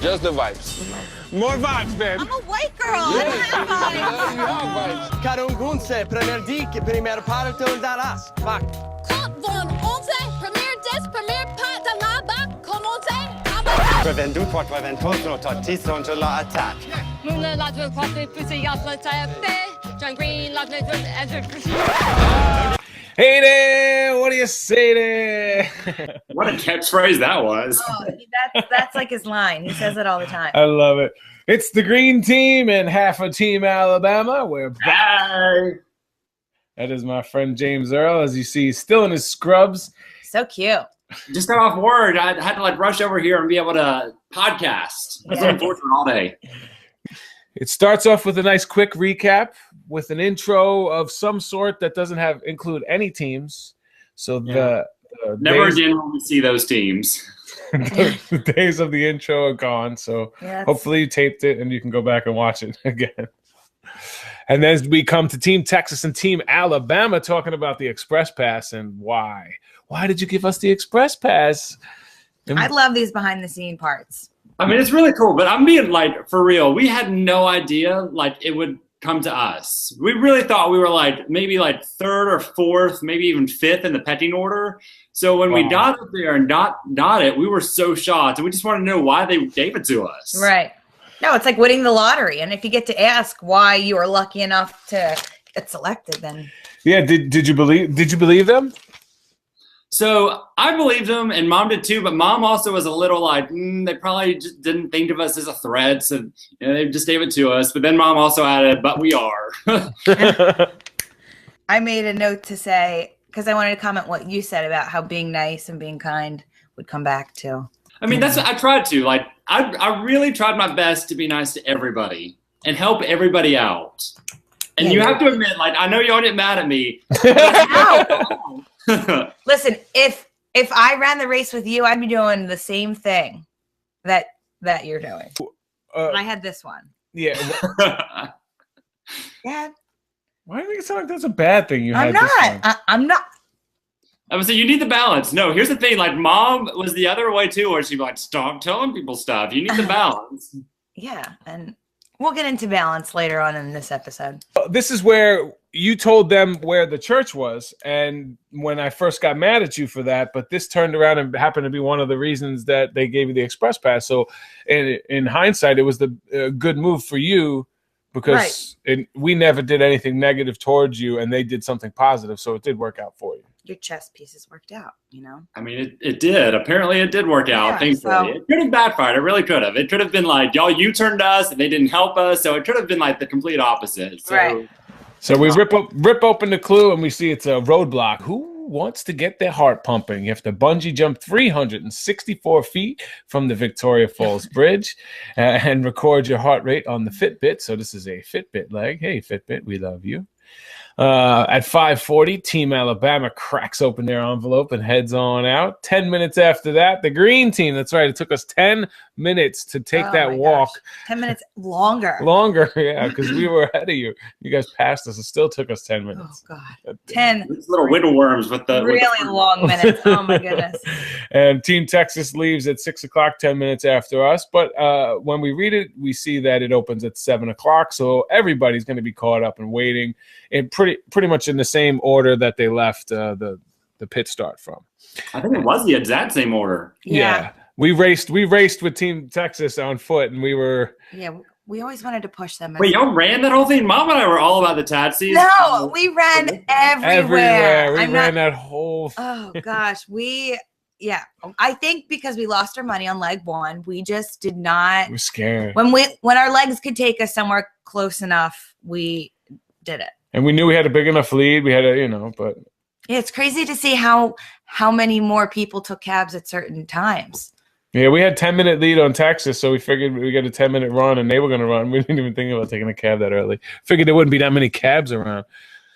Just the vibes. More vibes, babe. I'm a white girl. I don't have vibes. You have vibes. Care ungunse, premier dik, premier parton daras. Fuck. Quand von onze, premier des, premier pas de la bac, commencez. Preven du pot, preven tosno, totis on to la attack. Moon la de coffee, pussy yacht, let's have John Green, love it, and Hey there, what do you say there? What a catchphrase that was. Oh, that's like his line. He says it all the time. I love it. It's the green team and half of Team Alabama. We're back. Hey. That is my friend James Earl. As you see, he's still in his scrubs. So cute. Just got off work. I had to like rush over here and be able to podcast. That's been fortunate all day. It starts off with a nice quick recap with an intro of some sort that doesn't include any teams. So the Never days, again will we see those teams. the days of the intro are gone. So hopefully you taped it and you can go back and watch it again. And then we come to Team Texas and Team Alabama talking about the Express Pass and why. Why did you give us the Express Pass? I love these behind the scene parts. I mean, it's really cool, but I'm being like, for real, we had no idea like it would come to us. We really thought we were like maybe like third or fourth, maybe even fifth in the pecking order. So when we got up there and got it, we were so shocked, and we just wanted to know why they gave it to us. Right. No, it's like winning the lottery, and if you get to ask why you were lucky enough to get selected, then did you believe them? So I believed them, and Mom did too. But Mom also was a little like, they probably just didn't think of us as a threat, so they just gave it to us. But then Mom also added, "But we are." I made a note to say, because I wanted to comment what you said about how being nice and being kind would come back to. I mean, that's what I tried to. Like, I really tried my best to be nice to everybody and help everybody out. And you have to admit, like, I know y'all get mad at me. Listen, if I ran the race with you, I'd be doing the same thing that you're doing. But I had this one. Yeah. Yeah. Why do you make it sound like that's a bad thing? I'm not. I'm not. I would say you need the balance. No, here's the thing. Like, Mom was the other way too, where she'd be like, "Stop telling people stuff. You need the balance." Yeah, and we'll get into balance later on in this episode. This is where you told them where the church was, and when I first got mad at you for that, but this turned around and happened to be one of the reasons that they gave you the Express Pass. So in hindsight, it was the good move for you because we never did anything negative towards you, and they did something positive, so it did work out for you. Your chess pieces worked out, you know? I mean, it did. Apparently, it did work out. Thankfully. So, it could have backfired. It really could have. It could have been like, y'all U-turned us, and they didn't help us, so it could have been like the complete opposite. So, right. So we rip open the clue, and we see it's a roadblock. Who wants to get their heart pumping? You have to bungee jump 364 feet from the Victoria Falls Bridge and record your heart rate on the Fitbit. So this is a Fitbit leg. Hey, Fitbit, we love you. At 5:40, Team Alabama cracks open their envelope and heads on out. 10 minutes after that, the green team, that's right, it took us 10 minutes to take that walk. Gosh. 10 minutes longer. Yeah, because we were ahead of you. You guys passed us. It still took us 10 minutes. Oh, God. 10 these little whittle worms with the really long minutes. Oh, my goodness. And Team Texas leaves at 6 o'clock, 10 minutes after us. But when we read it, we see that it opens at 7 o'clock. So everybody's going to be caught up and waiting in pretty much in the same order that they left the pit start from. I think it was the exact same order. Yeah. We raced with Team Texas on foot, and we were... Yeah, we always wanted to push them. Wait, y'all ran that whole thing? Mom and I were all about the taxis. No, we ran everywhere. We ran that whole... Oh, gosh. Yeah, I think because we lost our money on leg one, we just did not... We're scared. When our legs could take us somewhere close enough, we did it. And we knew we had a big enough lead. We had but... Yeah, it's crazy to see how many more people took cabs at certain times. Yeah, we had 10-minute lead on Texas, so we figured we got a 10-minute run, and they were going to run. We didn't even think about taking a cab that early. Figured there wouldn't be that many cabs around.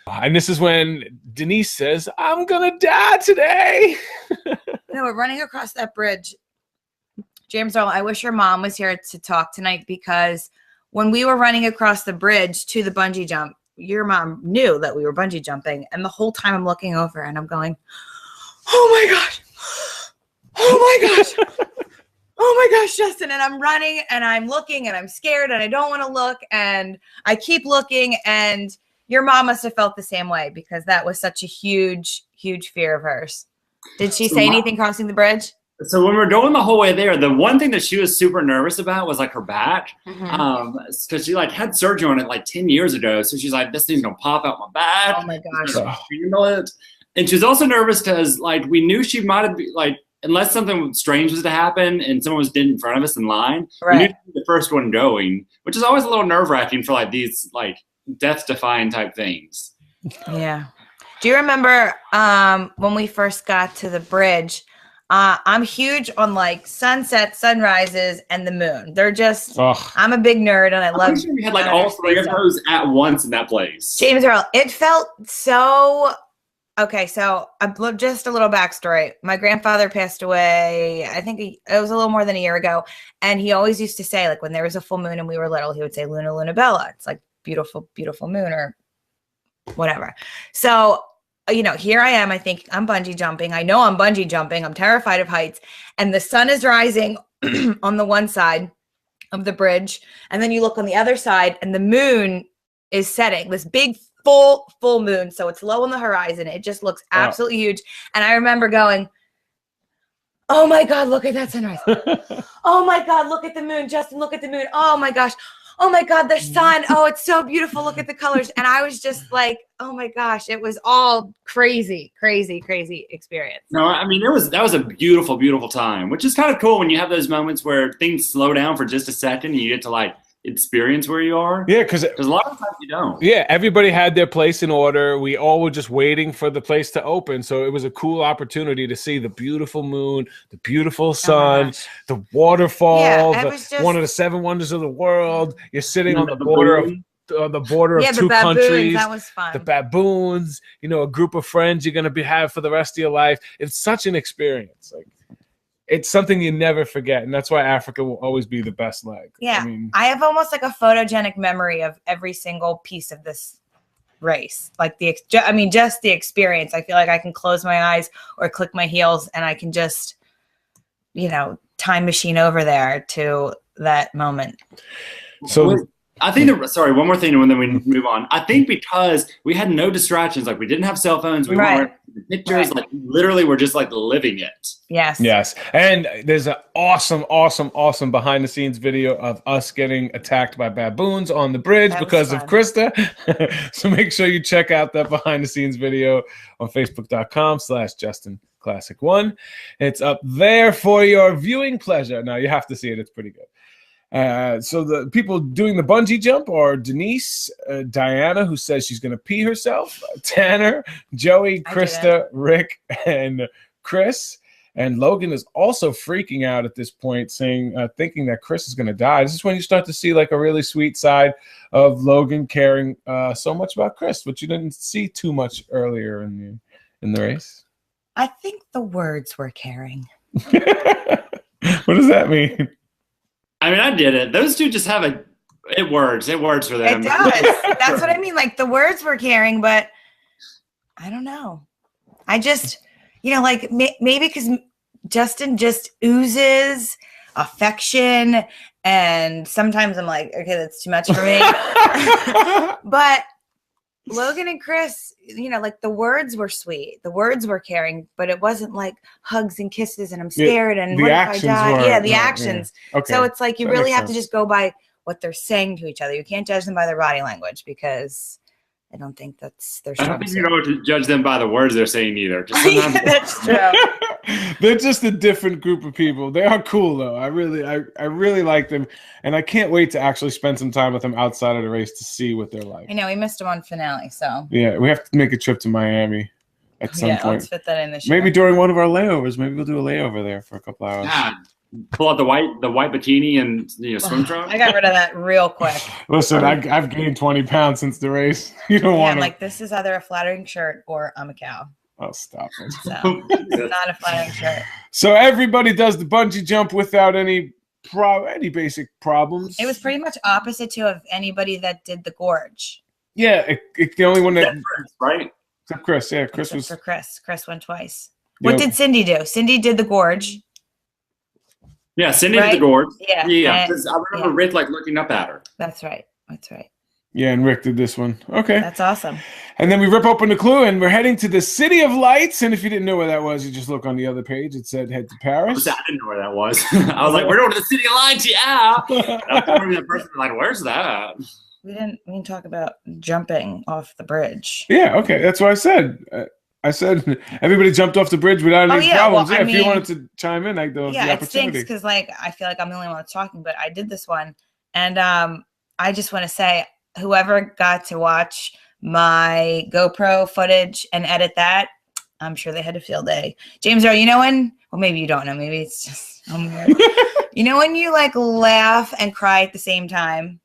And this is when Denise says, "I'm going to die today." No, we're running across that bridge. James Earl, I wish your mom was here to talk tonight, because when we were running across the bridge to the bungee jump, your mom knew that we were bungee jumping, and the whole time I'm looking over and I'm going, "Oh my gosh. Oh my gosh. Oh my gosh, Justin. And I'm running and I'm looking and I'm scared and I don't want to look. And I keep looking. And your mom must have felt the same way because that was such a huge, huge fear of hers. Did she say anything crossing the bridge? So when we were going the whole way there, the one thing that she was super nervous about was like her back, because she like had surgery on it like 10 years ago. So she's like, this thing's gonna pop out my back. Oh my gosh! Handle it. And she was also nervous because like we knew she might have been like, unless something strange was to happen and someone was dead in front of us in line, we knew she was the first one going, which is always a little nerve wracking for like these like death defying type things. Yeah. Do you remember when we first got to the bridge? I'm huge on like sunset, sunrises, and the moon. They're just, I'm a big nerd and I love. We had like all three of those at once in that place. James Earl, it felt so, okay, so just a little backstory. My grandfather passed away, I think it was a little more than a year ago. And he always used to say, like when there was a full moon and we were little, he would say, Luna, Luna Bella. It's like beautiful, beautiful moon or whatever. So you know, here I am. I think I'm bungee jumping. I know I'm bungee jumping. I'm terrified of heights. And the sun is rising on the one side of the bridge. And then you look on the other side and the moon is setting. This big full moon. So it's low on the horizon. It just looks absolutely huge. And I remember going, oh my God, look at that sunrise. Oh my God, look at the moon. Justin, look at the moon. Oh my gosh. Oh my God, the sun. Oh, it's so beautiful. Look at the colors. And I was just like, oh my gosh, it was all crazy, crazy, crazy experience. No, I mean, that was a beautiful, beautiful time, which is kind of cool when you have those moments where things slow down for just a second and you get to like experience where you are. Yeah, because a lot of times you don't. Yeah, everybody had their place in order. We all were just waiting for the place to open. So it was a cool opportunity to see the beautiful moon, the beautiful sun, the waterfall, one of the 7 wonders of the world. You're sitting on the border of two countries. That was fun. The baboons, you know, a group of friends you're going to have for the rest of your life. It's such an experience. Like, it's something you never forget, and that's why Africa will always be the best leg. Yeah, I mean, I have almost like a photogenic memory of every single piece of this race. Like just the experience. I feel like I can close my eyes or click my heels, and I can just, you know, time machine over there to that moment. So. I think sorry, one more thing and then we move on. I think because we had no distractions, like we didn't have cell phones, we weren't pictures, like literally we're just like living it. Yes. And there's an awesome behind the scenes video of us getting attacked by baboons on the bridge because of Krista. So make sure you check out that behind the scenes video on facebook.com/JustinClassic1. It's up there for your viewing pleasure. Now you have to see it. It's pretty good. So the people doing the bungee jump are Denise, Diana, who says she's going to pee herself, Tanner, Joey, Krista, Rick, and Chris. And Logan is also freaking out at this point, saying, thinking that Chris is going to die. This is when you start to see like a really sweet side of Logan caring so much about Chris, which you didn't see too much earlier in the race. I think the words were caring. What does that mean? I mean, I did it. Those two just have it works for them. It does. That's what I mean. Like the words were caring, but I don't know. I just, you know, like maybe because Justin just oozes affection, and sometimes I'm like, okay, that's too much for me. But Logan and Chris, you know, like the words were sweet. The words were caring, but it wasn't like hugs and kisses and I'm scared and what if I die? Yeah, the actions. Yeah. Okay. So it's like you really have to just go by what they're saying to each other. You can't judge them by their body language because I don't think that's their strong I don't think you know to judge them by the words they're saying either. Yeah, that's true. They're just a different group of people. They are cool though. I really like them, and I can't wait to actually spend some time with them outside of the race to see what they're like. I know we missed them on finale, so yeah, we have to make a trip to Miami at some point. Let's fit that in this year. Maybe during one of our layovers. Maybe we'll do a layover there for a couple hours. Yeah. Pull out the white bikini and swim trunk. I got rid of that real quick. Listen, I've gained 20 pounds since the race. You don't want to. Like this is either a flattering shirt or I'm a cow. Oh, stop it. So it's not a flattering shirt. So everybody does the bungee jump without any basic problems. It was pretty much opposite to of anybody that did the gorge. Yeah, the only one that right. Except Chris. Yeah, Chris was. For Chris went twice. What did Cindy do? Cindy did the gorge. Yeah, Cindy did Right? the gorge. Yeah. Yeah. And- 'Cause I remember Rick like looking up at her. That's right. That's right. Yeah, and Rick did this one. Okay. That's awesome. And then we rip open the clue, and we're heading to the City of Lights. And if you didn't know where that was, you just look on the other page. It said head to Paris. I didn't know where that was. I was like, we're going to the City of Lights, yeah. And I was wondering that person like, where's that? We didn't talk about jumping off the bridge. Yeah, okay. That's what I said. I said everybody jumped off the bridge without any problems. Well, yeah, if you wanted to chime in, like the yeah, it opportunity. stinks because like I feel like I'm the only one that's talking, but I did this one, and I just want to say, whoever got to watch my GoPro footage and edit that, I'm sure they had a field day. James, you know when? Well, maybe you don't know. Maybe it's just weird. You know when you like laugh and cry at the same time?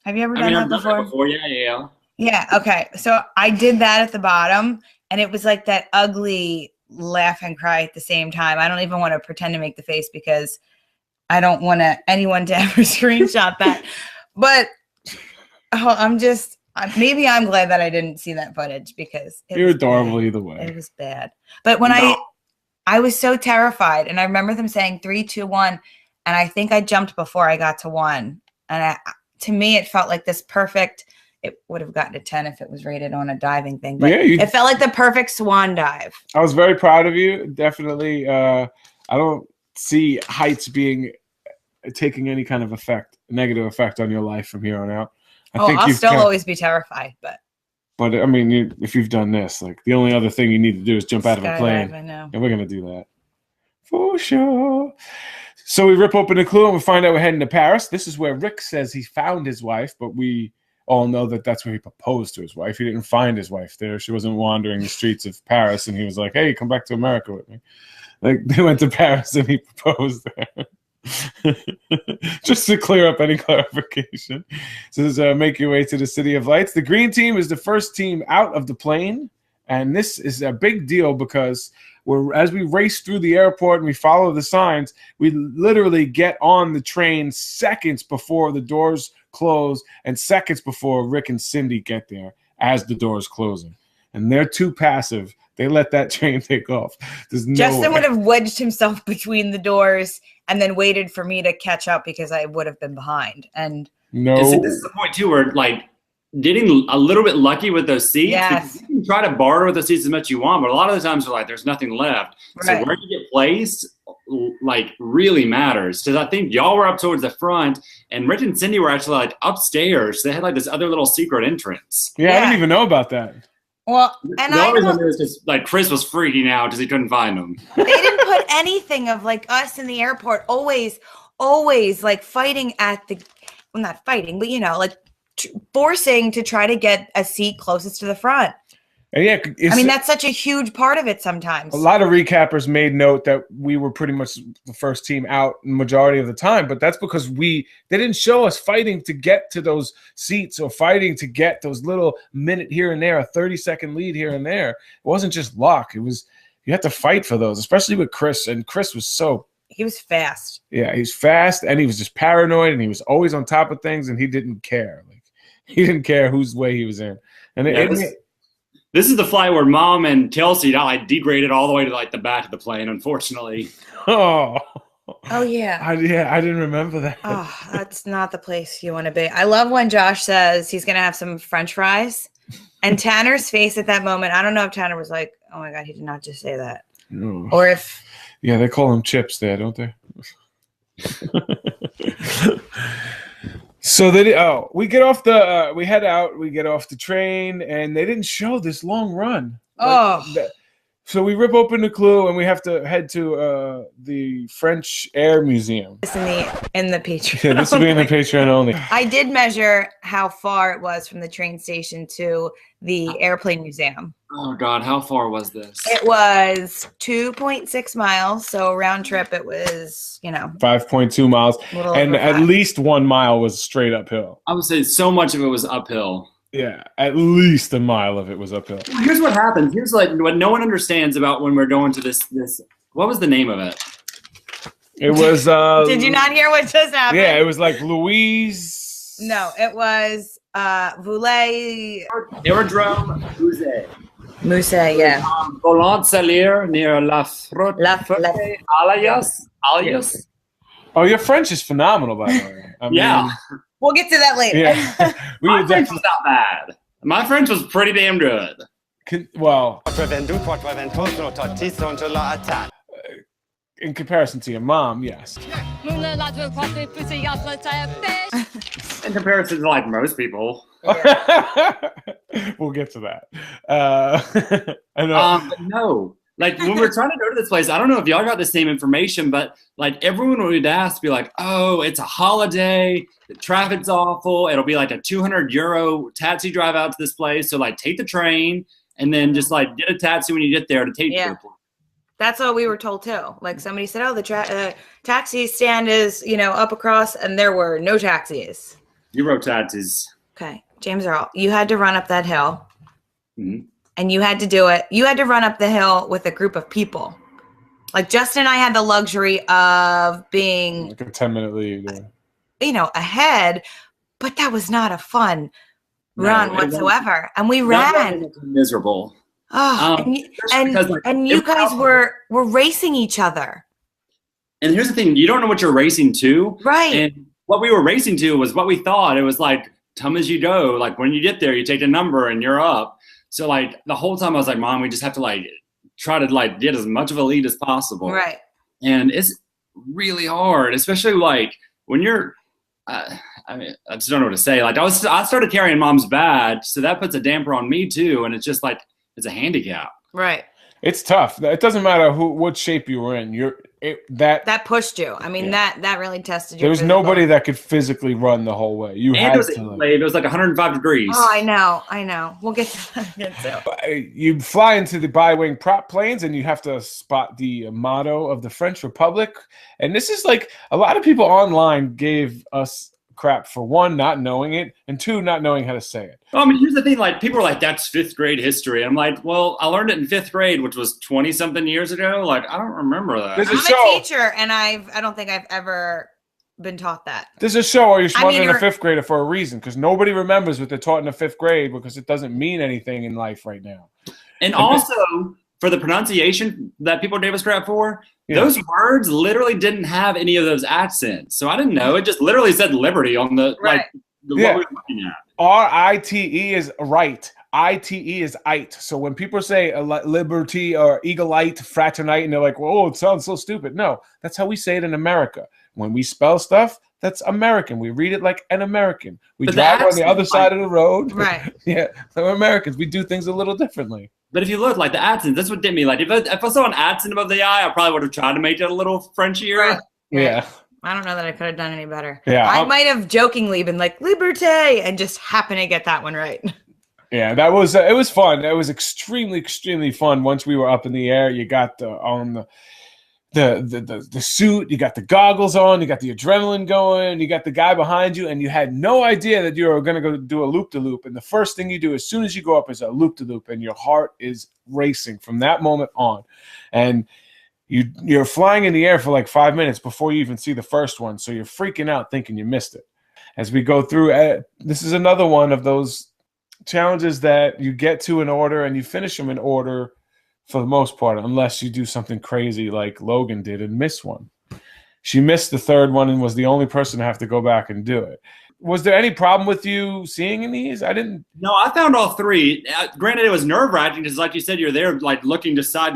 Have you ever done that before? Yeah. Yeah. Okay. So I did that at the bottom, and it was like that ugly laugh and cry at the same time. I don't even want to pretend to make the face because I don't want anyone to ever screenshot that. But maybe I'm glad that I didn't see that footage because you're adorable either way. It was bad. But when I was so terrified, and I remember them saying 3, 2, 1, and I think I jumped before I got to 1, and to me it felt like this perfect. It would have gotten a 10 if it was rated on a diving thing, but it felt like the perfect swan dive. I was very proud of you. Definitely. I don't see heights taking any kind of negative effect on your life from here on out. I'll still always be terrified, but I mean, if you've done this, like the only other thing you need to do is jump out of a plane. I know. And we're gonna do that for sure. So we rip open the clue and we find out we're heading to Paris. This is where Rick says he found his wife, but we all know that that's where he proposed to his wife. He didn't find his wife there. She wasn't wandering the streets of Paris, and he was like, "Hey, come back to America with me." Like they went to Paris and he proposed there. Just to clear up any clarification. So this is make your way to the City of Lights. The green team is the first team out of the plane, and this is a big deal because as we race through the airport and we follow the signs, we literally get on the train seconds before the doors close and seconds before Rick and Cindy get there as the doors closing. And they're too passive. They let that train take off. Justin would have wedged himself between the doors and then waited for me to catch up because I would have been behind. And this is the point too, where like getting a little bit lucky with those seats. Yes. You can try to barter with the seats as much as you want, but a lot of the times they're like, there's nothing left. Right. So where you get placed like really matters. Because I think y'all were up towards the front and Rich and Cindy were actually like upstairs. They had like this other little secret entrance. Yeah, I didn't even know about that. Well, and the only reason was just like Chris was freaking out because he couldn't find them. They didn't put anything of like us in the airport always like fighting not fighting, but like forcing to try to get a seat closest to the front. And yeah, I mean, that's such a huge part of it sometimes. A lot of recappers made note that we were pretty much the first team out the majority of the time, but that's because they didn't show us fighting to get to those seats or fighting to get those little minute here and there, a 30-second lead here and there. It wasn't just luck. It was you had to fight for those, especially with Chris. And Chris was he was fast. Yeah, he's fast, and he was just paranoid, and he was always on top of things, and he didn't care. Like he didn't care whose way he was in. And this is the flight where Mom and Kelsey got degraded all the way to like the back of the plane, unfortunately. Oh yeah. I didn't remember that. Oh, that's not the place you want to be. I love when Josh says he's gonna have some French fries, and Tanner's face at that moment. I don't know if Tanner was like, "Oh my God, he did not just say that," or if. Yeah, they call them chips there, don't they? So we get off we head out, we get off the train, and they didn't show this long run. So we rip open the clue, and we have to head to the French Air Museum. It's in the Patreon. Yeah, this will be in the Patreon only. I did measure how far it was from the train station to the airplane museum. Oh God, how far was this? It was 2.6 miles. So round trip, it was 5.2 miles, and at least 1 mile was straight uphill. I would say so much of it was uphill. Yeah, at least a mile of it was uphill. Here's what happens. Here's like what no one understands about when we're going to this. What was the name of it? It was. Did you not hear what just happened? Yeah, it was like Louise. No, it was Voulet. Aerodrome Musée. Musée, yeah. Volant Salir near La Frotte. Alias. Oh, your French is phenomenal, by the way. I Yeah. mean, We'll get to that later. yeah. We My were French definitely, was not bad. My French was pretty damn good. well, Attack. in comparison to your mom, yes. Moulin la de croquer, pussy yacht, let's have fish. In comparison to like most people. We'll get to that. I know. But no, like when we're trying to go to this place, I don't know if y'all got the same information, but like everyone would ask, be like, "Oh, it's a holiday. The traffic's awful. It'll be like a 200 euro taxi drive out to this place. So like take the train and then just like get a taxi when you get there to take you to the place." That's what we were told too. Like somebody said, "Oh, the taxi stand is up across," and there were no taxis. You wrote taxis. Okay, James Earl, you had to run up that hill, Mhm. and you had to do it. You had to run up the hill with a group of people. Like Justin and I had the luxury of being, Like a 10-minute lead. Yeah. ahead, but that was not a fun run it wasn't. whatsoever. And we That ran. was miserable. Oh, Especially because, like, and it you was guys awful. were racing each other, And here's the thing: you don't know what you're racing to, right? And what we were racing to was what we thought. It was like, come as you go. Like when you get there, you take a number and you're up. So like the whole time I was like, Mom, we just have to like try to like get as much of a lead as possible. Right. And it's really hard, especially like when you're, I mean, I just don't know what to say. Like I started carrying Mom's badge. So that puts a damper on me too. And it's just like, it's a handicap. Right. It's tough. It doesn't matter what shape you were in. That pushed you. I mean, Yeah. that really tested you. there was nobody that could physically run the whole way. You And had it was, to. Like, it was like 105 degrees. Oh, I know. We'll get to that again too. you fly into the bi-wing prop planes and you have to spot the motto of the French Republic. And this is like a lot of people online gave us crap for one, not knowing it, and two, not knowing how to say it. Well, I mean, here's the thing. Like, people are like, that's 5th grade history. I'm like, well, I learned it in 5th grade, which was 20-something years ago. Like, I don't remember that. There's I'm a a show. teacher, and I don't think I've ever been taught that. There's a show where you're smarter mean, than a you're- 5th grader for a reason, because nobody remembers what they're taught in the 5th grade because it doesn't mean anything in life right now. And also, for the pronunciation that people gave us crap for, Yeah. those words literally didn't have any of those accents. So I didn't know. It just literally said liberty on the, Right. like, what Yeah. we were looking at. RITE is right. ITE is it. So when people say liberty or eagle-ite, fraternite, and they're like, "Whoa, it sounds so stupid." No, that's how we say it in America. When we spell stuff, that's American. We read it like an American. We But the drive on the accent, other side of the road. Right. Yeah, so we're Americans. We do things a little differently. But if you look, like, the accent, that's what did me. Like, if I saw an accent above the I, I probably would have tried to make it a little Frenchier. Right. Yeah. I don't know that I could have done any better. Yeah, I I'm- might have jokingly been like "liberté" and just happen to get that one right. Yeah, that was it was fun. It was extremely fun. Once we were up in the air, you got the suit, you got the goggles on, you got the adrenaline going, you got the guy behind you, and you had no idea that you were going to go do a loop-de-loop. And the first thing you do as soon as you go up is a loop-de-loop, and your heart is racing from that moment on. And you're flying in the air for like 5 minutes before you even see the first one, so you're freaking out thinking you missed it. As we go through, this is another one of those challenges that you get to in order and you finish them in order for the most part, unless you do something crazy like Logan did and miss one. She missed the third one and was the only person to have to go back and do it. Was there any problem with you seeing these? I didn't. No, I found all three. Granted, it was nerve-wracking because, like you said, you're there like looking to side.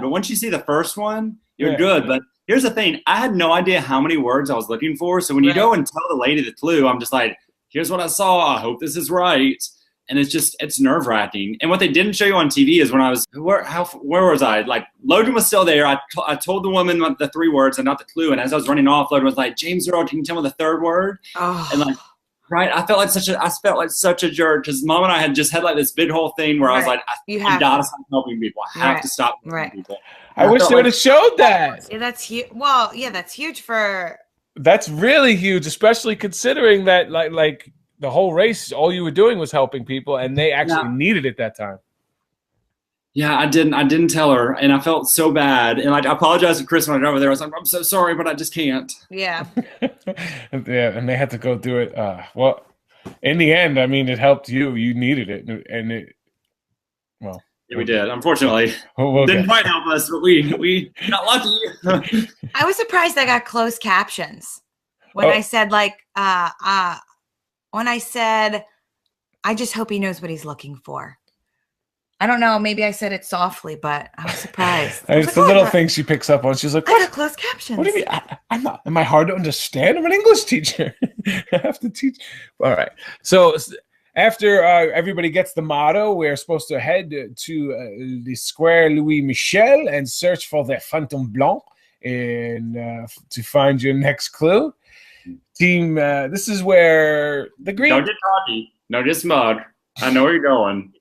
But once you see the first one, you're Yeah. good. But here's the thing. I had no idea how many words I was looking for. So when you Right. go and tell the lady the clue, I'm just like, here's what I saw. I hope this is right. And it's nerve-wracking. And what they didn't show you on TV is when I was, where was I? Like, Logan was still there. I told the woman the 3 words and not the clue. And as I was running off, Logan was like, James Earl, can you tell me the 3rd word? Oh, And like, right, I felt like such a jerk because Mom and I had just had like this big whole thing where I was Right. like, You I have gotta to. stop helping people. I have Right. to stop helping Right. people. I wish felt they would have like- showed that. yeah, that's huge. Well, yeah, that's huge for. That's really huge, especially considering that like the whole race, all you were doing was helping people, and they actually Yeah. needed it that time. Yeah, I didn't tell her, and I felt so bad. And like, I apologized to Chris when I got over there. I was like, I'm so sorry, but I just can't. Yeah. Yeah, and they had to go do it. Well, in the end, I mean, it helped you. You needed it, and it. Well, Yeah, we did. Unfortunately, We'll didn't get- quite help us, but we got lucky. I was surprised I got closed captions when Oh. I said when I said, I just hope he knows what he's looking for. I don't know. Maybe I said it softly, but I was surprised. I was It's the like, little I got- things she picks up on. She's like, I what? got closed captions. What do you mean? I'm not. Am I hard to understand? I'm an English teacher. I have to teach. All right. So after everybody gets the motto, we're supposed to head to the Square Louis Michel and search for the Phantom Blanc and to find your next clue. Team, this is where the green Don't get cocky. No, get smug. I know where you're going.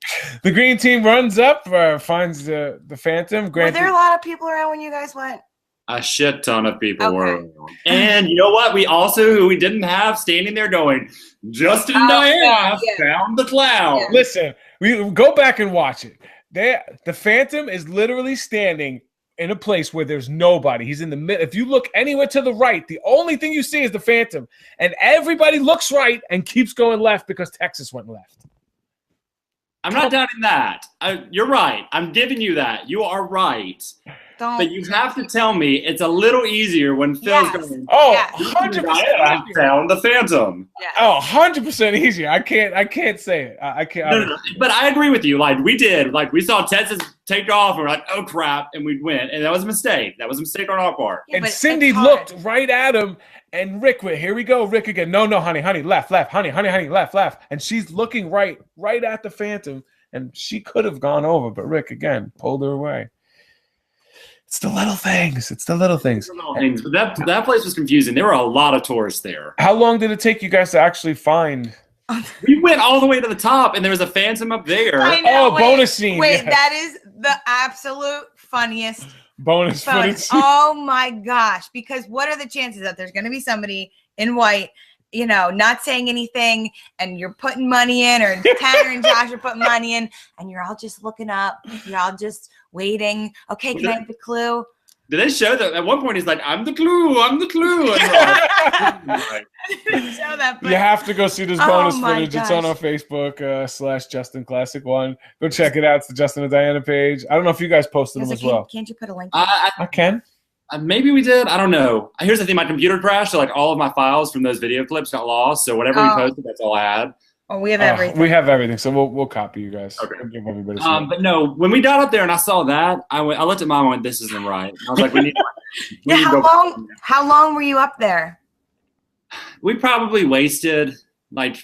the green team runs up, finds the Phantom. Were Granted, there a lot of people around when you guys went? A shit ton of people Okay. were. And you know what? We also, who we didn't have standing there going, Justin and Diana found the clown. Yeah. listen, we go back and watch it. The Phantom is literally standing in a place where there's nobody. He's in the middle. If you look anywhere to the right, the only thing you see is the Phantom. And everybody looks right and keeps going left because Texas went left. I'm not doubting that. You're right. I'm giving you that. You are right. Don't. But you have to tell me it's a little easier when Phil's Yes. going, Oh, Yeah. 100% I easier. found the Phantom. Yeah. Oh, 100% easier. I can't say it. I can't. No. But I agree with you. Like, we did. Like, we saw Texas take off, and we're like, oh, crap, and we went. And that was a mistake. That was a mistake on our part. Yeah, And but Cindy it's hard. looked right at him, and Rick went, here we go, Rick again. No, honey, left, honey, left. And she's looking right at the Phantom, and she could have gone over, but Rick again pulled her away. It's the little things. But that place was confusing. There were a lot of tourists there. How long did it take you guys to actually find? We went all the way to the top, and there was a Phantom up there. I know, Oh, bonus scene, Wait, yeah. that is the absolute funniest Bonus fun. footage. Oh my gosh. Because what are the chances that there's going to be somebody in white, not saying anything, and you're putting money in, or Tanner and Josh are putting money in, and you're all just looking up. You're all just waiting. Okay, can I have the clue? Did they show that? At one point, he's like, I'm the clue. And we're like, Show that. You have to go see this Oh bonus my footage. It's on gosh. our Facebook / Justin Classic One. Go check it out. It's the Justin and Diana page. I don't know if you guys posted them as well. Can't you put a link? I can. Maybe we did. I don't know. Here's the thing. My computer crashed, so like all of my files from those video clips got lost. So whatever we Oh. posted, that's all I had. Oh, we have everything. We have everything, so we'll copy you guys. Okay. We'll give everybody some. But no, when we got up there and I saw that, I looked at mom and went, this isn't right. And I was like, we need Yeah, to how go back. long? How long were you up there? We probably wasted like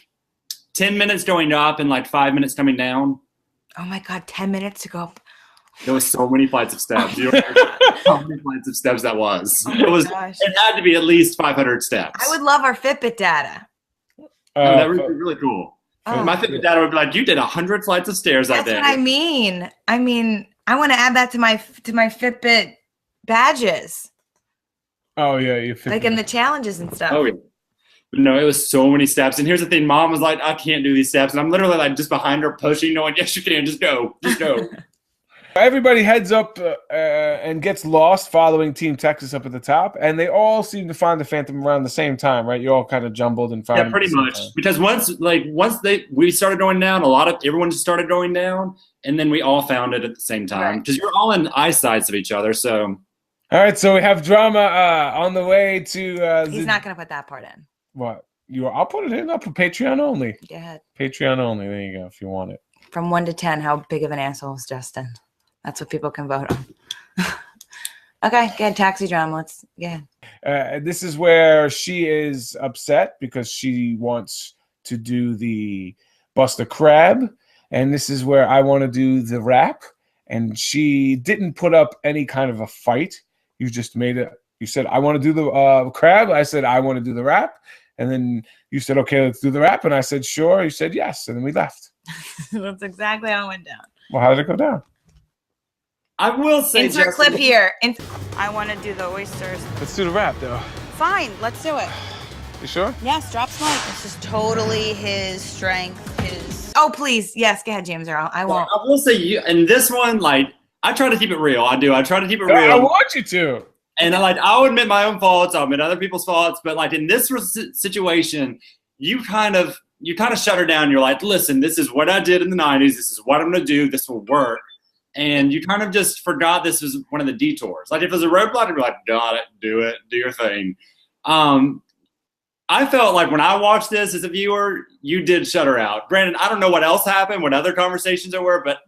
10 minutes going up and like 5 minutes coming down. Oh my God, 10 minutes to go up. There was so many flights of steps. You don't know how many flights of steps that was. Gosh. It had to be at least 500 steps. I would love our Fitbit data. That would be really cool. Oh. My Fitbit data would be like, you did 100 flights of stairs that That's day. what I mean. I want to add that to my Fitbit badges, Oh yeah, you fit like in the challenges and stuff. Oh, yeah. But no, it was so many steps. And here's the thing. Mom was like, I can't do these steps. And I'm literally like just behind her pushing, going, yes, you can. Just go. Just go. Everybody heads up and gets lost following Team Texas up at the top, and they all seem to find the Phantom around the same time, right? You all kind of jumbled and found Yeah, it pretty at the same much. time. Because once we started going down, everyone just started going down, and then we all found it at the same time. Right. Because you're all in eyesights of each other. So All right, so we have drama on the way to. He's not going to put that part in. What? I'll put it in. I'll put Patreon only. Go ahead. Patreon only. There you go. If you want it. From 1 to 10, how big of an asshole is Justin? That's what people can vote on. Okay, good. Taxi drama. Let's This is where she is upset because she wants to do the Buster Crab, and this is where I want to do the rap. And she didn't put up any kind of a fight. You just made it. You said, I want to do the crab. I said, I want to do the rap. And then you said, okay, let's do the rap. And I said, sure. You said, yes. And then we left. That's exactly how it went down. Well, how did it go down? I will say, Insert Justin, clip here. I want to do the oysters. Let's do the rap, though. Fine, let's do it. You sure? Yes, drop mic. This is totally his strength. Oh, please. Yes, go ahead, James Earl. I won't. I will say you, and this one, like, I try to keep it real. I do. I try to keep it real. I want you to. And I'll admit my own faults. I'll admit other people's faults. But like in this situation, you kind of shut her down. You're like, listen, this is what I did in the 90s. This is what I'm going to do. This will work. and you kind of just forgot this was one of the detours. Like if it was a roadblock, I'd be like, got it, do your thing. I felt like when I watched this as a viewer, you did shut her out. Brandon, I don't know what else happened, what other conversations there were, but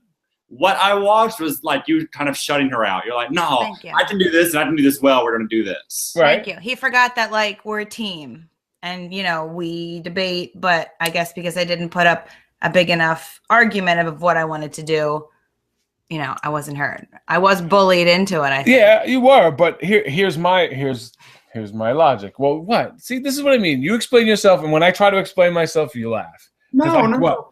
what I watched was like you kind of shutting her out. You're like, no, I can do this and I can do this well. We're going to do this. Right. Thank you. He forgot that like we're a team and, you know, we debate, but I guess because I didn't put up a big enough argument of what I wanted to do, you know, I wasn't heard. I was bullied into it, I think. Yeah, you were, but here's my logic. Well, what? See, this is what I mean. You explain yourself, and when I try to explain myself, you laugh. No.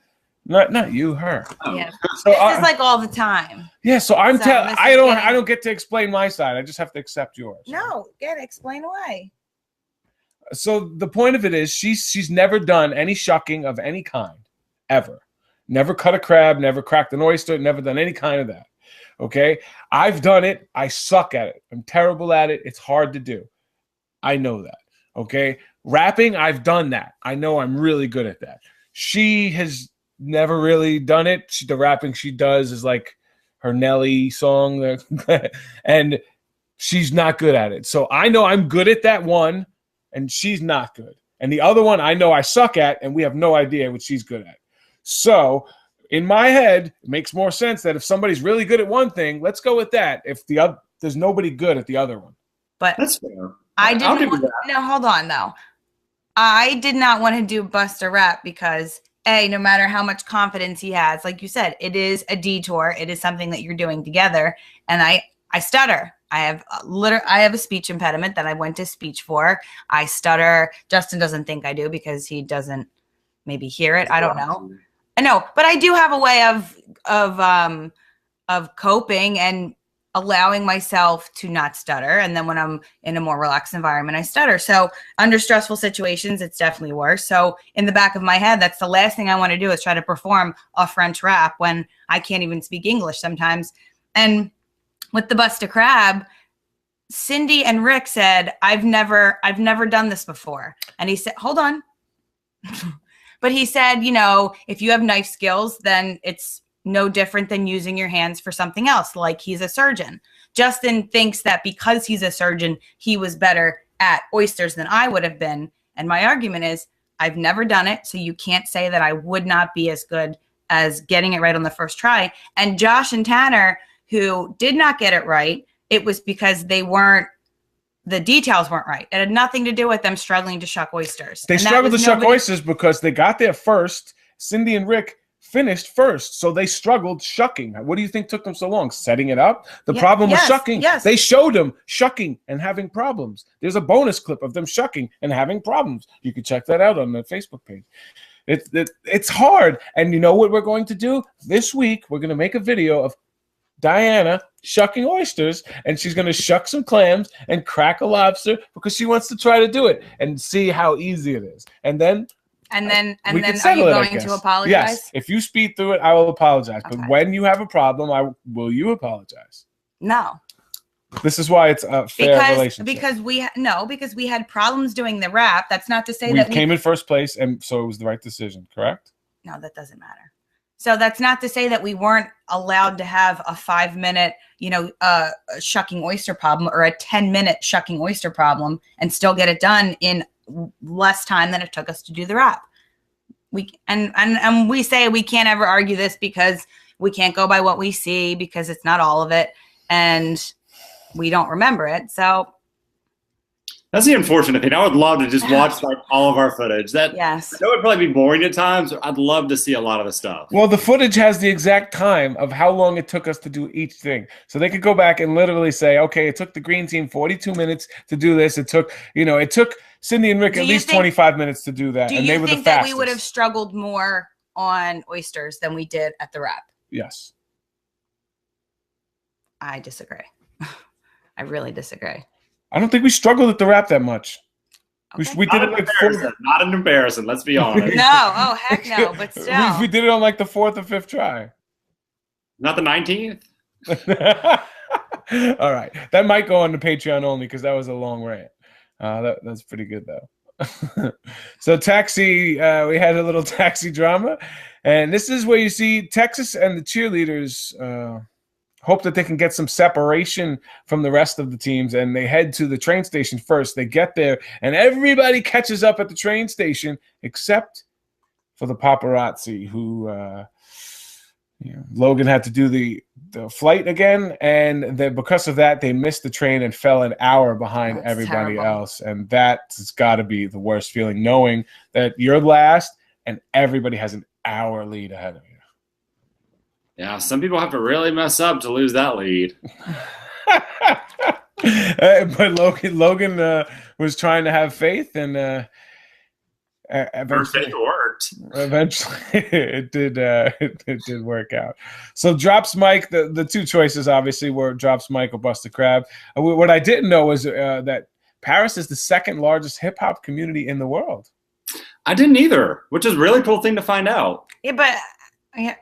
Not you, her. Yeah. So this is like all the time. Yeah, so I don't get to explain my side. I just have to accept yours. No, explain away. So the point of it is she's never done any shucking of any kind, ever. Never cut a crab, never cracked an oyster, never done any kind of that. Okay? I've done it. I suck at it. I'm terrible at it. It's hard to do. I know that. Okay? Rapping, I've done that. I know I'm really good at that. She has never really done it. The rapping she does is like her Nelly song. And she's not good at it. So I know I'm good at that one, and she's not good. And the other one I know I suck at, and we have no idea what she's good at. So in my head, it makes more sense that if somebody's really good at one thing, let's go with that. If there's nobody good at the other one. But that's fair. I didn't want, no, hold on though. I did not want to do Buster Rap because no matter how much confidence he has, like you said, it is a detour. It is something that you're doing together. And I stutter. I have a speech impediment that I went to speech for. I stutter. Justin doesn't think I do because he doesn't maybe hear it. I don't know. I know, but I do have a way of coping and allowing myself to not stutter. And then when I'm in a more relaxed environment, I stutter. So under stressful situations, it's definitely worse. So in the back of my head, that's the last thing I want to do is try to perform a French rap when I can't even speak English sometimes. And with the Bust a Crab, Cindy and Rick said, I've never done this before. And he said, hold on. But he said, you know, if you have knife skills, then it's no different than using your hands for something else, like he's a surgeon. Justin thinks that because he's a surgeon, he was better at oysters than I would have been. And my argument is, I've never done it, so you can't say that I would not be as good as getting it right on the first try. And Josh and Tanner, who did not get it right, it was because the details weren't right. It had nothing to do with them struggling to shuck oysters. They struggled to shuck oysters because they got there first. Cindy and Rick finished first, so they struggled shucking. What do you think took them so long? Setting it up? The problem was shucking. Yes. They showed them shucking and having problems. There's a bonus clip of them shucking and having problems. You can check that out on the Facebook page. It's hard. And you know what we're going to do? This week, we're going to make a video of Diana shucking oysters, and she's going to shuck some clams and crack a lobster because she wants to try to do it and see how easy it is. And then are you going to apologize? Yes. If you speed through it, I will apologize. Okay. But when you have a problem, will you apologize? No. This is why it's a fair relationship. Because we had problems doing the rap. That's not to say we came in first place, and so it was the right decision, correct? No, that doesn't matter. So that's not to say that we weren't allowed to have a 5-minute, shucking oyster problem or a 10-minute shucking oyster problem and still get it done in less time than it took us to do the rap. We say we can't ever argue this because we can't go by what we see because it's not all of it and we don't remember it. So that's the unfortunate thing. I would love to just watch like all of our footage. That would probably be boring at times. I'd love to see a lot of the stuff. Well, the footage has the exact time of how long it took us to do each thing. So they could go back and literally say, okay, it took the green team 42 minutes to do this. It took Cindy and Rick at least 25 minutes to do that. And they were the fastest. Do you think that we would have struggled more on oysters than we did at the rap? Yes. I disagree. I really disagree. I don't think we struggled at the rap that much. Okay. We did it like not an embarrassment. Let's be honest. No, heck no. But still, we did it on like the 4th or 5th try. Not the 19th. All right, that might go on the Patreon only because that was a long rant. That's pretty good though. So taxi, we had a little taxi drama, and this is where you see Texas and the cheerleaders hope that they can get some separation from the rest of the teams, and they head to the train station first. They get there, and everybody catches up at the train station except for the paparazzi, who Logan had to do the flight again, and because of that, they missed the train and fell an hour behind everybody else. And that's got to be the worst feeling, knowing that you're last and everybody has an hour lead ahead of you. Yeah, some people have to really mess up to lose that lead. But Logan was trying to have faith, and eventually faith worked. Eventually, it did work out. So Drops Mike, the two choices obviously were Drops Mike or Bust a Crab. What I didn't know was that Paris is the second largest hip hop community in the world. I didn't either, which is a really cool thing to find out. Yeah, but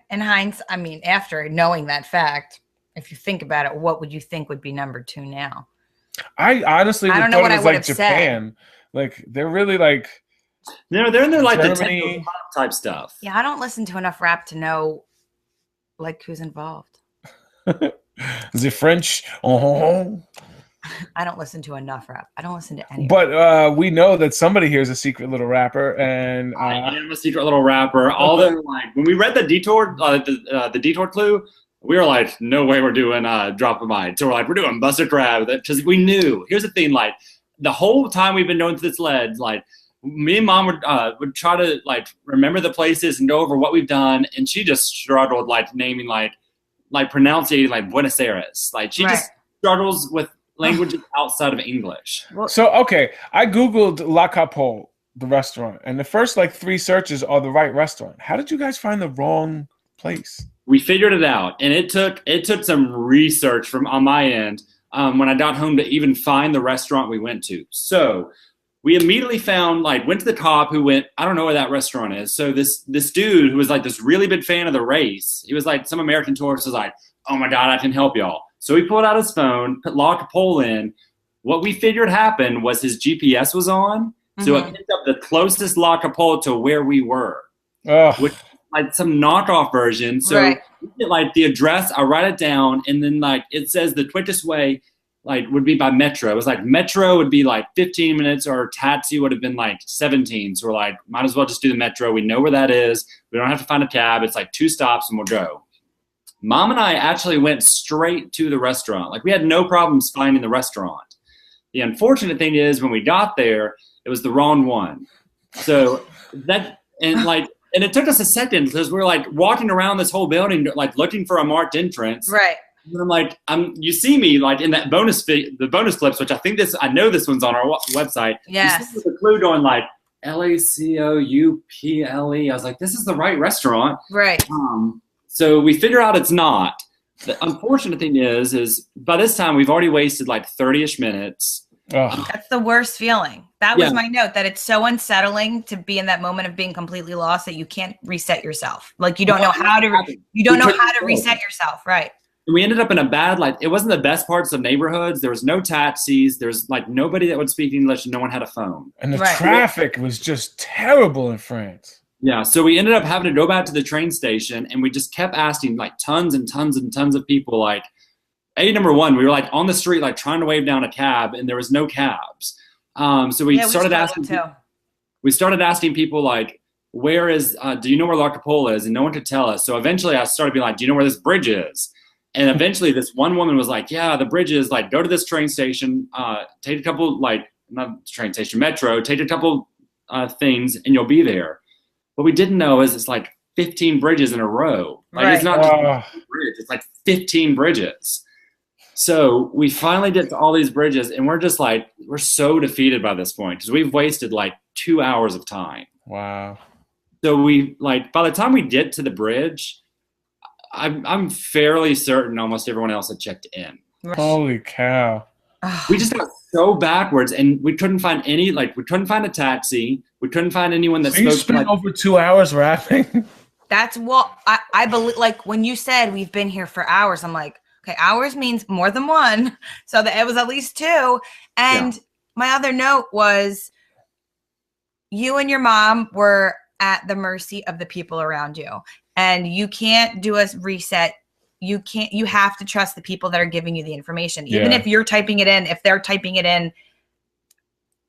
in hindsight, I mean, after knowing that fact, if you think about it, what would you think would be number 2 now? I honestly I don't know thought what it I was would like have Japan. Like they're really like. They're in their like Germany. the techno pop type stuff. Yeah, I don't listen to enough rap to know like who's involved. Is it French? Oh. I don't listen to enough rap. I don't listen to any. But we know that somebody here is a secret little rapper, and I am a secret little rapper. All the like when we read the Detour, the Detour clue, we were like, no way we're doing Drop a Mine. So we're like, we're doing Bust a Crab because we knew. Here's the thing, like the whole time we've been going through this lead, like me and Mom would try to like remember the places and go over what we've done, and she just struggled like naming like pronouncing like Buenos Aires. Like she just struggles with languages outside of English. So, okay, I Googled La Capole, the restaurant, and the first like 3 searches are the right restaurant. How did you guys find the wrong place? We figured it out, and it took some research from on my end when I got home to even find the restaurant we went to. So we immediately went to the cop who went, I don't know where that restaurant is. So this dude who was like this really big fan of the race, he was like some American tourist was like, oh my God, I can help y'all. So he pulled out his phone, put La Capole in. What we figured happened was his GPS was on. So it picked up the closest La Capole to where we were. Which like some knockoff version. So like the address, I write it down, and then like it says the quickest way like would be by metro. It was like metro would be like 15 minutes, or taxi would have been like 17. So we're like, might as well just do the metro. We know where that is. We don't have to find a cab. It's like 2 stops and we'll go. Mom and I actually went straight to the restaurant. Like we had no problems finding the restaurant. The unfortunate thing is when we got there, it was the wrong one. So that, and it took us a second because we were like walking around this whole building, like looking for a marked entrance. Right. And I'm like, you see me like in that the bonus clips, which I know this one's on our website. Yes. You see the clue going like LACOUPLE. I was like, this is the right restaurant. Right. So we figure out it's not. The unfortunate thing is by this time we've already wasted like 30-ish minutes. That's the worst feeling. That was my note, that it's so unsettling to be in that moment of being completely lost that you can't reset yourself. Like you don't know how to reset yourself. Right. We ended up in a bad, like it wasn't the best parts of neighborhoods. There was no taxis. There's like nobody that would speak English, and no one had a phone. And the traffic was just terrible in France. Yeah, so we ended up having to go back to the train station, and we just kept asking like tons and tons and tons of people. Like, number one, we were like on the street, like trying to wave down a cab, and there was no cabs. So we started asking. We started asking people like, "Where is? Do you know where La Capole is?" And no one could tell us. So eventually, I started being like, "Do you know where this bridge is?" And eventually, this one woman was like, "Yeah, the bridge is like go to this train station, take a couple not train station, metro, take a couple things, and you'll be there." What we didn't know is it's like 15 bridges in a row. Like it's not just one bridge, it's like 15 bridges. So we finally get to all these bridges, and we're just like, we're so defeated by this point because we've wasted like 2 hours of time. Wow. So we like by the time we get to the bridge, I'm fairly certain almost everyone else had checked in. Holy cow. We just got so backwards, and we couldn't find we couldn't find a taxi. We couldn't find anyone that spoke. You spent over 2 hours rapping. That's what I believe. Like when you said we've been here for hours, I'm like, okay, hours means more than 1. So that it was at least 2. And my other note was you and your mom were at the mercy of the people around you, and you can't do a reset you have to trust the people that are giving you the information. Even Yeah. if you're typing it in, if they're typing it in.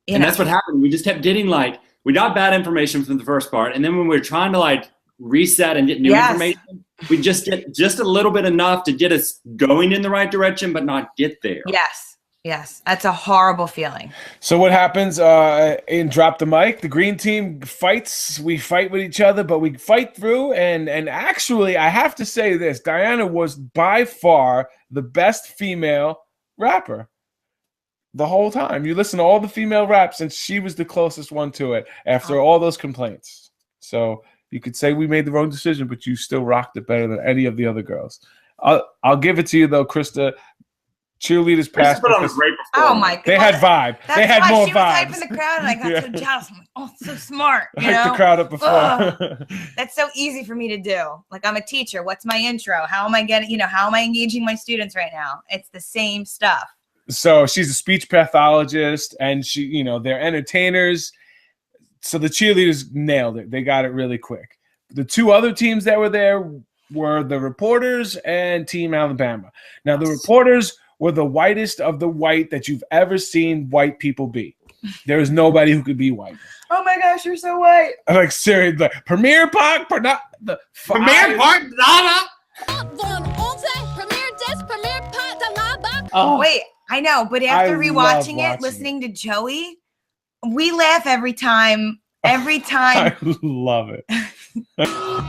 And that's what happened. We just kept getting like, we got bad information from the first part. And then when we were trying to like reset and get new information, we just get just a little bit enough to get us going in the right direction, but not get there. Yes. That's a horrible feeling. So what happens in Drop the Mic? The green team fights. We fight with each other, but we fight through. And actually, I have to say this. Diana was by far the best female rapper the whole time. You listen to all the female raps, and she was the closest one to it after all those complaints. So you could say we made the wrong decision, but you still rocked it better than any of the other girls. I'll give it to you, though, Krista. Cheerleaders passed. Oh my god! They had vibe. They had more she vibes. was hyping the crowd, and I got so jealous. I'm like, oh, so smart. You Hyped know? the crowd up before. That's so easy for me to do. Like, I'm a teacher. What's my intro? How am I getting? How am I engaging my students right now? It's the same stuff. So she's a speech pathologist, and they're entertainers. So the cheerleaders nailed it. They got it really quick. The two other teams that were there were the reporters and Team Alabama. Now, the reporters were the whitest of the white that you've ever seen white people be. There is nobody who could be white. Oh my gosh, you're so white. I'm like, seriously, like, Premier Park, Premier Park, Oh, Wait, I know, but after rewatching it, listening to Joey, we laugh every time. Every time. I love it.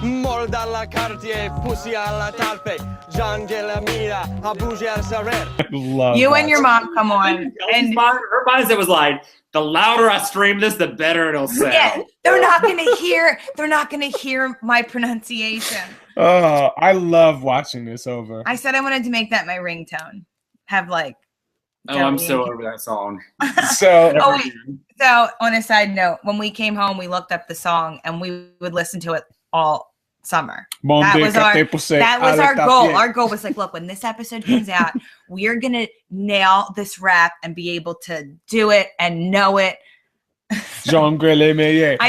Mol dalla Cartier, pussy alla talpe, Jean de la Mira, a bougie al sarer. I love You that. and your mom come on. And her mindset was like, the louder I stream this, the better it'll sound. yeah, they're not gonna hear my pronunciation. Oh, I love watching this over. I said I wanted to make that my ringtone. Have like Oh, I'm so over that song. So Oh, wait. So on a side note, when we came home, we looked up the song and we would listen to it all summer. That was our goal. Our goal was like, look, when this episode comes out, we're gonna nail this rap and be able to do it and know it. I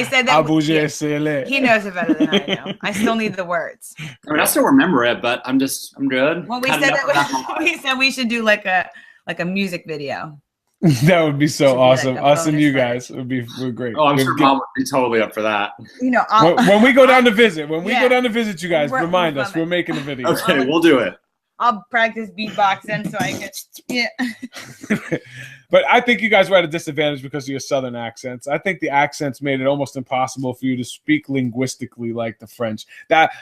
said that he knows it better than I know. I still need the words. I mean, I still remember it, but I'm good. Well, we said we should do like a music video. That would be so awesome. Like Us and you bonus guys we're great. Oh, I'm sure Mom would be totally up for that. When we go down to visit, you guys, We're remind us. coming. We're making a video. Okay, we'll do it. I'll practice beatboxing so I can. But I think you guys were at a disadvantage because of your southern accents. I think the accents made it almost impossible for you to speak linguistically like the French. 100%.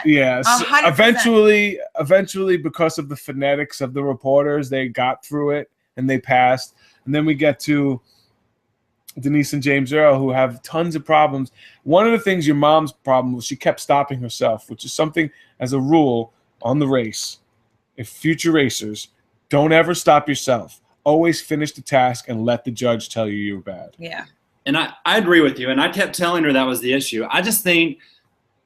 Yeah. 100%. Eventually, because of the phonetics of the reporters, they got through it and they passed. And then we get to Denise and James Earl, who have tons of problems. One of the things your mom's problem was she kept stopping herself, which is something as a rule on the race. If future racers, don't ever stop yourself. Always finish the task and let the judge tell you you're bad. Yeah. And I agree with you. And I kept telling her that was the issue. I just think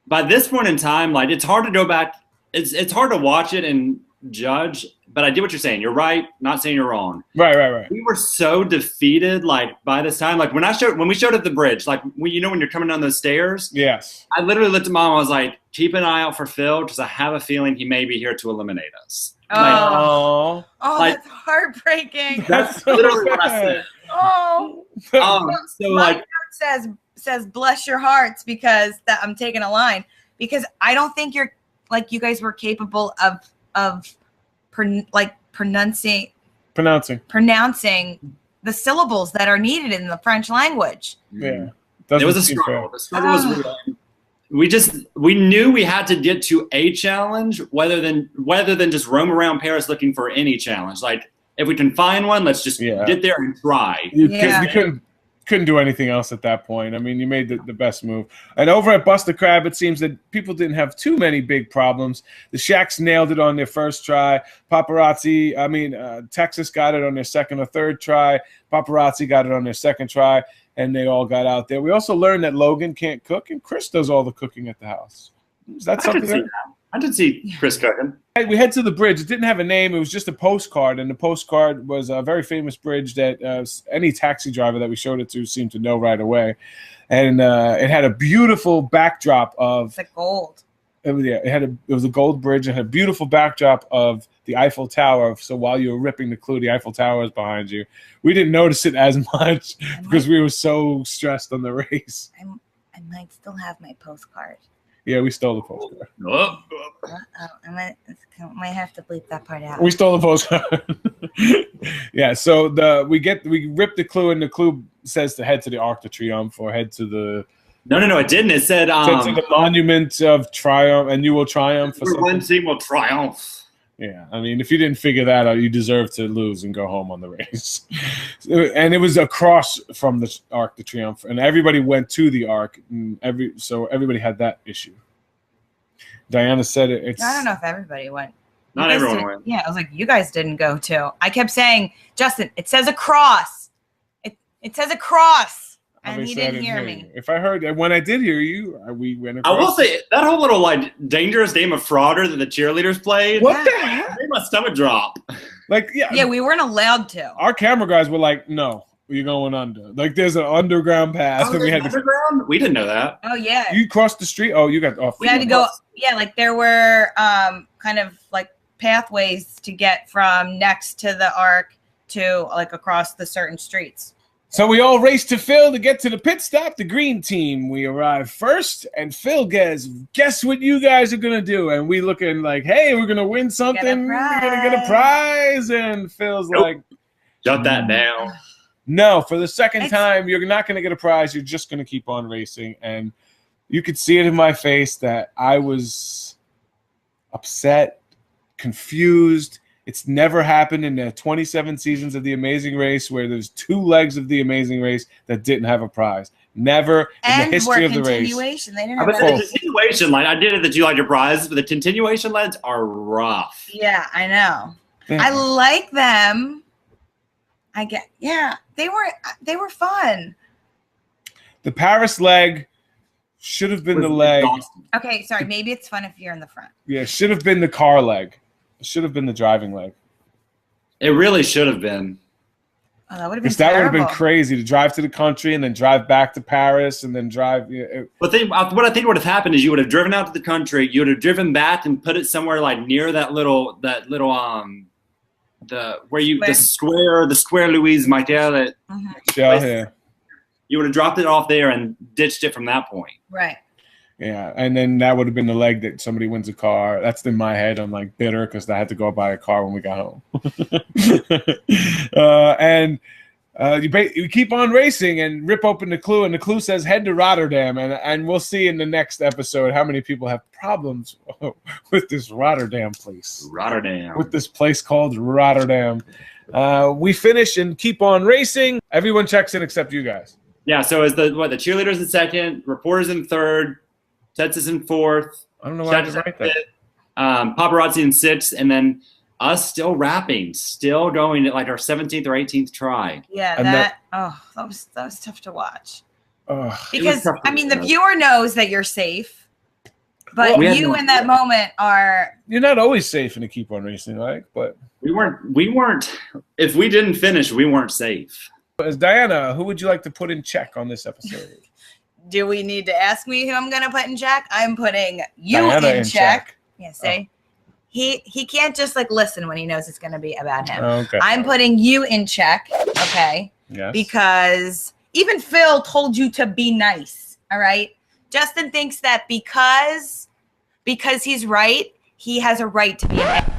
by this point in time, like, it's hard to go back. It's hard to watch it and judge, but I get what you're saying. You're right. Not saying you're wrong. Right. We were so defeated, like, by this time. Like, when we showed up the bridge, like, when you're coming down those stairs. Yes. I literally looked at Mom. I was like, keep an eye out for Phil because I have a feeling he may be here to eliminate us. Oh, like, that's heartbreaking. That's literally what I said. Oh. So My like, note says bless your hearts because I'm taking a line because I don't think you guys were capable of pronouncing the syllables that are needed in the French language. Yeah. It was a struggle. The struggle was real. We knew we had to get to a challenge rather than just roam around Paris looking for any challenge. Like, if we can find one, let's just get there and try. You couldn't do anything else at that point. I mean, you made the best move. And over at Bust the Crab, it seems that people didn't have too many big problems. The Shacks nailed it on their first try. Texas got it on their second or third try. Paparazzi got it on their second try, and they all got out there. We also learned that Logan can't cook, and Chris does all the cooking at the house. Is that something? I did see Chris cooking. We head to the bridge. It didn't have a name. It was just a postcard, and the postcard was a very famous bridge that any taxi driver that we showed it to seemed to know right away. And it had a beautiful backdrop of it's like gold. it was a gold bridge and had a beautiful backdrop of the Eiffel Tower. So while you were ripping the clue, the Eiffel Tower was behind you. We didn't notice it as much because we were so stressed on the race. I might still have my postcard. Yeah, we stole the postcard. I might have to bleep that part out. We stole the postcard. Yeah, so we ripped the clue, and the clue says to head to the Arc de Triomphe or head to the. No, it didn't. It said To the Monument of Triumph, and you will triumph. One team will triumph. Yeah, I mean, if you didn't figure that out, you deserve to lose and go home on the race. And it was across from the Arc de Triomphe, and everybody went to the Arc, and so everybody had that issue. Diana said it's. I don't know if everybody went. Not everyone went. Yeah, I was like, you guys didn't go too. I kept saying, Justin, it says across. It says across. And he didn't hear me. If I heard, when I did hear you, we went across. I will say that whole little like dangerous game of Frauder that the cheerleaders played. What the heck? Made my stomach drop. Like, yeah, we weren't allowed to. Our camera guys were like, "No, you're going under." Like, there's an underground path, and we had underground. We didn't know that. Oh yeah. You crossed the street. Oh, you got off. We had to go. Yeah, like there were kind of like pathways to get from next to the Arc to like across the certain streets. So we all raced to Phil to get to the pit stop, the green team. We arrived first, and Phil guess what you guys are going to do? And we looking like, hey, we're going to win something. We're going to get a prize. And Phil's like, shut that down. No, for the second time, you're not going to get a prize. You're just going to keep on racing. And you could see it in my face that I was upset, confused. It's never happened in the 27 seasons of The Amazing Race where there's 2 legs of The Amazing Race that didn't have a prize. Never in the history of the race. They didn't have the continuation line. I did it that you like your prizes, but the continuation lines are rough. Yeah, I know. Yeah. I like them. They were fun. The Paris leg should have been the leg. Okay, sorry. Maybe it's fun if you're in the front. Yeah, should have been the car leg. It should have been the driving leg. It really should have been. Oh, that would have been that would have terrible. been crazy to drive to the country and then drive back to Paris and then drive. But what I think would have happened is you would have driven out to the country. You would have driven back and put it somewhere like near the square Louise Michel. Yeah. You would have dropped it off there and ditched it from that point. Right. Yeah, and then that would have been the leg that somebody wins a car. That's in my head. I'm like bitter because I had to go buy a car when we got home. You keep on racing and rip open the clue, and the clue says head to Rotterdam, and we'll see in the next episode how many people have problems with this Rotterdam place. With this place called Rotterdam. We finish and keep on racing. Everyone checks in except you guys. Yeah, so is the cheerleaders in second, reporters in third, Texas in fourth. I don't know why I didn't write that. Paparazzi in sixth, and then us still rapping, still going at like our 17th or 18th try. Yeah, that was tough to watch. Because I mean, the viewer knows that you're safe, but you in that moment are. You're not always safe in a keep on racing, right? But we weren't. If we didn't finish, we weren't safe. As Diana, who would you like to put in check on this episode? Do we need to ask me who I'm going to put in check? I'm putting you Diana in check. Yeah, see? He can't just like listen when he knows it's going to be about him. Okay. I'm putting you in check, okay? Yes. Because even Phil told you to be nice, all right? Justin thinks that because he's right, he has a right to be an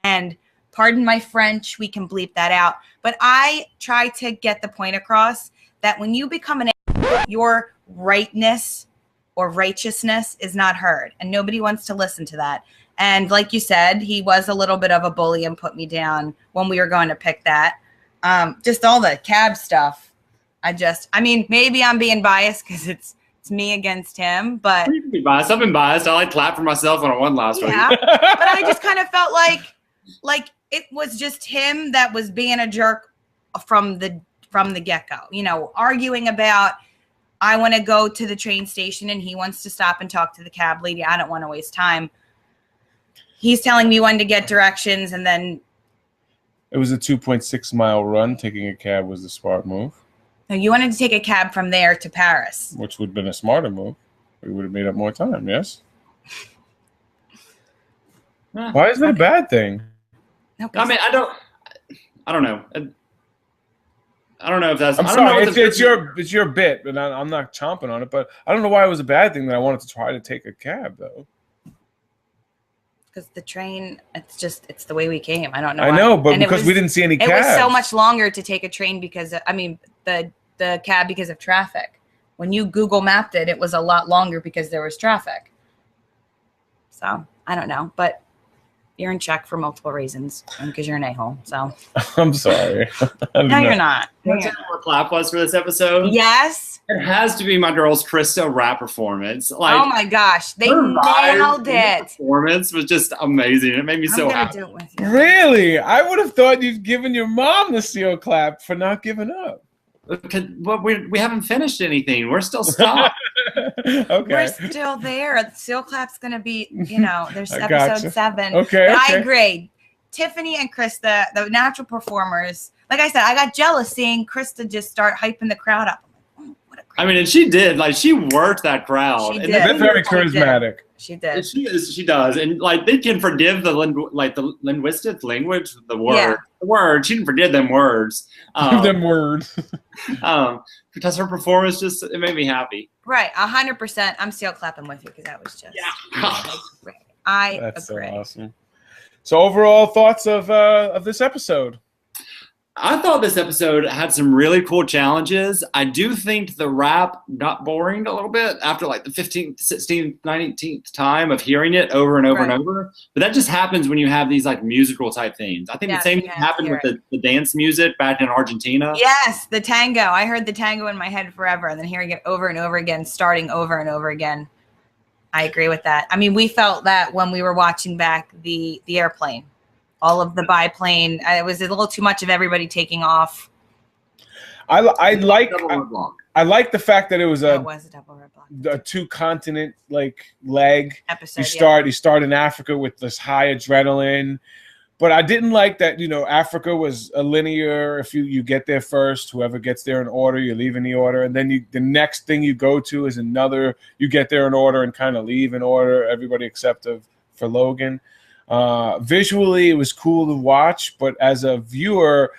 and pardon my French, we can bleep that out. But I try to get the point across that when you become an your rightness or righteousness is not heard, and nobody wants to listen to that. And like you said, he was a little bit of a bully and put me down when we were going to pick that. Just all the cab stuff. I mean, maybe I'm being biased because it's me against him, but You can be biased. I've been biased. I like clapped for myself when I won last week. but I just kind of felt like it was just him that was being a jerk from the get-go, arguing about I want to go to the train station and he wants to stop and talk to the cab lady. I don't want to waste time. He's telling me when to get directions, and then it was a 2.6 mile run. Taking a cab was the smart move. No, you wanted to take a cab from there to Paris, which would have been a smarter move. We would have made up more time. Yes. Why is that a bad thing? No, I mean, I don't know. I don't know if that's. I'm I don't know sorry, what it's your bit, and I'm not chomping on it. But I don't know why it was a bad thing that I wanted to try to take a cab though. because the train, it's the way we came. I don't know. I why. know, but And because we didn't see any cabs. It was so much longer to take a train because the cab because of traffic. When you Google mapped it, it was a lot longer because there was traffic. So I don't know, but you're in check for multiple reasons and because you're an a-hole. So I'm sorry. no, you're not. No, What's you're our clap was for this episode? Yes. It has to be my girl's Krista rap performance. Like, Oh my gosh, they her vibe nailed in the it. Performance was just amazing. It made me I'm so gonna happy. do it with you. Really? I would have thought you'd given your mom the seal clap for not giving up. But we haven't finished anything. We're still stuck. Okay. We're still there. The seal clap's gonna be, there's I episode gotcha. 7. Okay, But okay. I agree. Tiffany and Krista, the natural performers. Like I said, I got jealous seeing Krista just start hyping the crowd up. I'm like, oh, what a I mean, and she did. Like, she worked that crowd. She And did. They're very She did. charismatic. She did. She does, and like they can forgive the linguistic language, the word, Yeah. the word. She didn't forgive them words, Them words. because her performance it made me happy. Right, 100%. I'm still clapping with you because that was just. Yeah. I That's so agree. awesome. So overall thoughts of this episode? I thought this episode had some really cool challenges. I do think the rap got boring a little bit after like the 15th, 16th, 19th time of hearing it over and over and Right. over. But that just happens when you have these like musical type themes. I think Yeah, the same you thing have to happened hear with the dance music back in Argentina. Yes, the tango. I heard the tango in my head forever, and then hearing it over and over again, starting over and over again. I agree with that. I mean, we felt that when we were watching back the airplane, all of the biplane. It was a little too much of everybody taking off. I like Double Roadblock. I like the fact that it was It was a double roadblock a 2-continent like leg. episode. You start in Africa with this high adrenaline. But I didn't like that, Africa was a linear. If you get there first, whoever gets there in order, you leave in the order. And then the next thing you go to is another, you get there in order and kind of leave in order, everybody except for Logan. Visually, it was cool to watch. But as a viewer,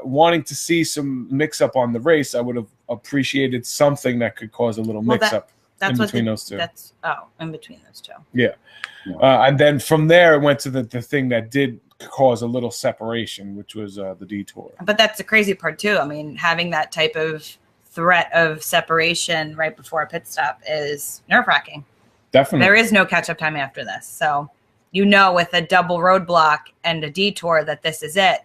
wanting to see some mix-up on the race, I would have appreciated something that could cause a little mix-up in between those two. In between those two. Yeah. And then from there, it went to the thing that did cause a little separation, which was the detour. But that's the crazy part too. I mean, having that type of threat of separation right before a pit stop is nerve-wracking. Definitely. There is no catch-up time after this. So, with a double roadblock and a detour that this is it.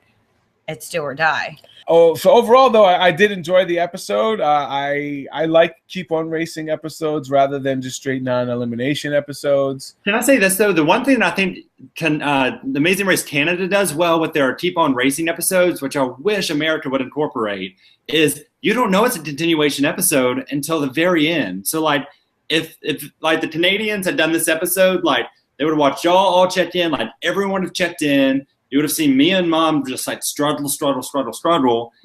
It's do or die. Oh, so overall, though, I did enjoy the episode. I like Keep On Racing episodes rather than just straight non-elimination episodes. Can I say this, though? The one thing that I think the Amazing Race Canada does well with their Keep On Racing episodes, which I wish America would incorporate, is you don't know it's a continuation episode until the very end. So, like, if like the Canadians had done this episode, like, they would have watched y'all all check in, like, everyone would have checked in. You would have seen me and Mom just like struggle.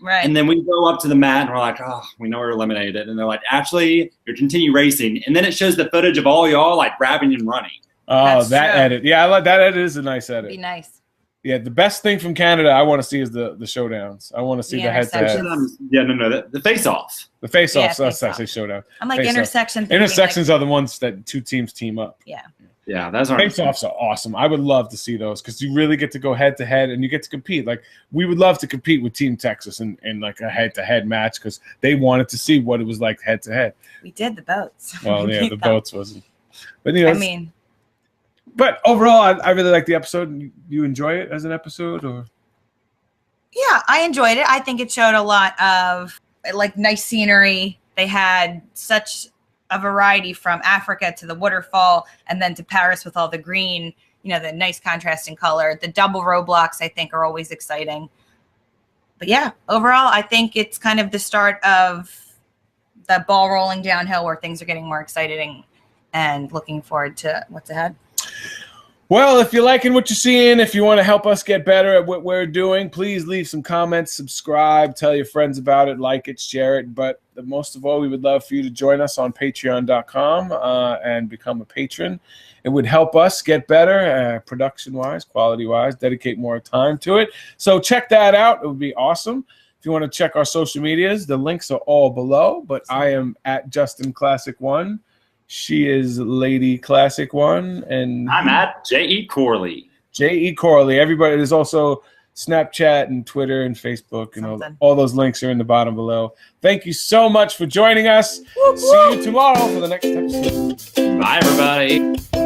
Right. And then we go up to the mat and we're like, oh, we know we're eliminated. And they're like, actually, you're continue racing. And then it shows the footage of all y'all like grabbing and running. Oh, That's that true. edit. Yeah, I like that edit. Is a nice edit. Be nice. Yeah, the best thing from Canada I want to see is the showdowns. I want to see The the head-to-head. intersections. Yeah, no, the face-off. The face-offs, Yeah, that's face-off. actually showdown. I'm like Face-off. intersection. thinking, Intersections are the ones that two teams team up. Yeah, that's our Face-offs are awesome. I would love to see those because you really get to go head-to-head and you get to compete. Like, we would love to compete with Team Texas in like a head-to-head match because they wanted to see what it was like head-to-head. We did the boats. Well, We yeah, beat the them. boats wasn't. But, I mean, but overall, I really like the episode. You enjoy it as an episode? Or yeah, I enjoyed it. I think it showed a lot of like nice scenery. They had such a variety from Africa to the waterfall and then to Paris with all the green, the nice contrasting color. The double roadblocks, I think, are always exciting. But yeah, overall, I think it's kind of the start of the ball rolling downhill where things are getting more exciting and looking forward to what's ahead. Well, if you're liking what you're seeing, if you want to help us get better at what we're doing, please leave some comments, subscribe, tell your friends about it, like it, share it. But most of all, we would love for you to join us on patreon.com and become a patron. It would help us get better production-wise, quality-wise, dedicate more time to it. So check that out. It would be awesome. If you want to check our social medias, the links are all below. But I am at Justin Classic 1. She is Lady Classic 1, and I'm at J.E. Corley. J.E. Corley. Everybody, there's also Snapchat and Twitter and Facebook, and all those links are in the bottom below. Thank you so much for joining us. See you tomorrow for the next episode. Bye, everybody.